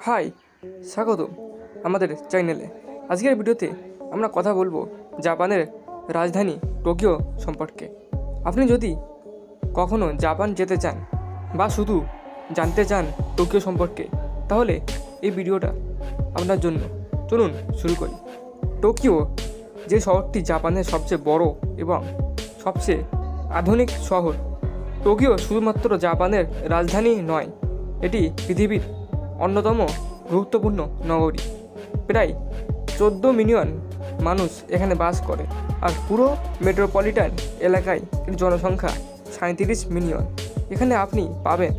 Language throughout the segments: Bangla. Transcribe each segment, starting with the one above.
হাই, স্বাগতম আমাদের চ্যানেলে। আজকের ভিডিওতে আমরা কথা বলবো জাপানের রাজধানী টোকিও সম্পর্কে। আপনি যদি কখনো জাপান যেতে চান বা শুধু জানতে চান টোকিও সম্পর্কে, তাহলে এই ভিডিওটা আপনার জন্য। চলুন শুরু করি। টোকিও যে শহরটি জাপানের সবচেয়ে বড় এবং সবচেয়ে আধুনিক শহর। টোকিও শুধুমাত্র জাপানের রাজধানী নয়, এটি পৃথিবীর অন্যতম গুরুত্বপূর্ণ নগরী। প্রায় 14 মিলিয়ন মানুষ এখানে বাস করে, আর পুরো মেট্রোপলিটন এলাকায় এর জনসংখ্যা 37 মিলিয়ন। এখানে আপনি পাবেন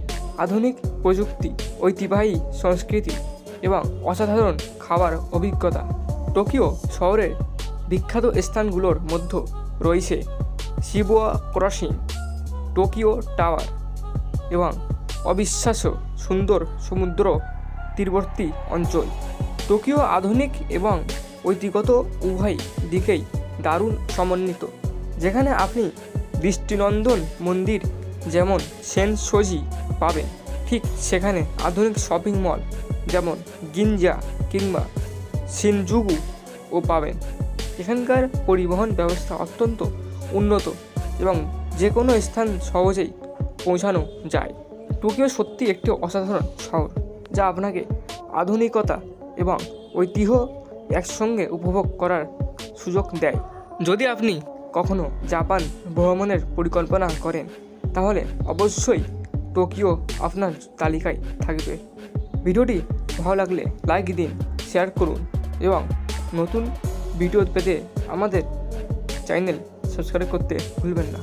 আধুনিক প্রযুক্তি, ঐতিহ্যবাহী সংস্কৃতি এবং অসাধারণ খাবার অভিজ্ঞতা। টোকিও শহরের বিখ্যাত স্থানগুলোর মধ্যে রয়েছে শিবুয়া ক্রসিং, টোকিও টাওয়ার এবং অবিশ্বাস্য সুন্দর সমুদ্র তীরবর্তী অঞ্চল। টোকিও আধুনিক এবং ঐতিহ্যগত উভয় দিকেই দারুণ সমন্বিত, যেখানে আপনি দৃষ্টিনন্দন মন্দির যেমন সেনসোজি পাবেন, ঠিক সেখানে আধুনিক শপিং মল যেমন গিনজা কিংবা শিনজুকুও পাবেন। এখানকার পরিবহন ব্যবস্থা অত্যন্ত উন্নত এবং যে কোনো স্থান সহজেই পৌঁছানো যায়। টোকিও সত্যি একটি অসাধারণ শহর, যা আপনাকে আধুনিকতা এবং ঐতিহ্য একসঙ্গে উপভোগ করার সুযোগ দেয়। যদি আপনি কখনো জাপান ভ্রমণের পরিকল্পনা করেন, তাহলে অবশ্যই টোকিও আপনার তালিকায় থাকবে। ভিডিওটি ভালো লাগলে লাইক দিন, শেয়ার করুন এবং নতুন ভিডিও পেতে আমাদের চ্যানেল সাবস্ক্রাইব করতে ভুলবেন না।